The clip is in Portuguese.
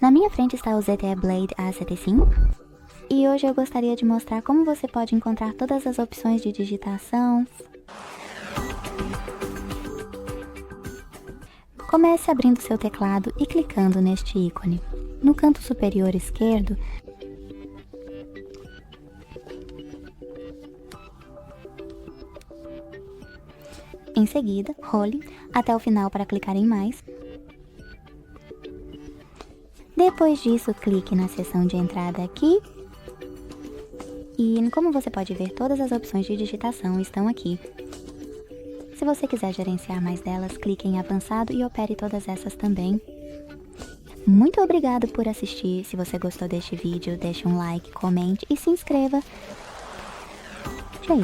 Na minha frente está o ZTE Blade A75 e hoje eu gostaria de mostrar como você pode encontrar todas as opções de digitação. Comece abrindo seu teclado e clicando neste ícone. No canto superior esquerdo, em seguida, role até o final para clicar em Mais. Depois disso, clique na seção de entrada aqui. E como você pode ver, todas as opções de digitação estão aqui. Se você quiser gerenciar mais delas, clique em avançado e opere todas essas também. Muito obrigado por assistir. Se você gostou deste vídeo, deixe um like, comente e se inscreva. Tchau!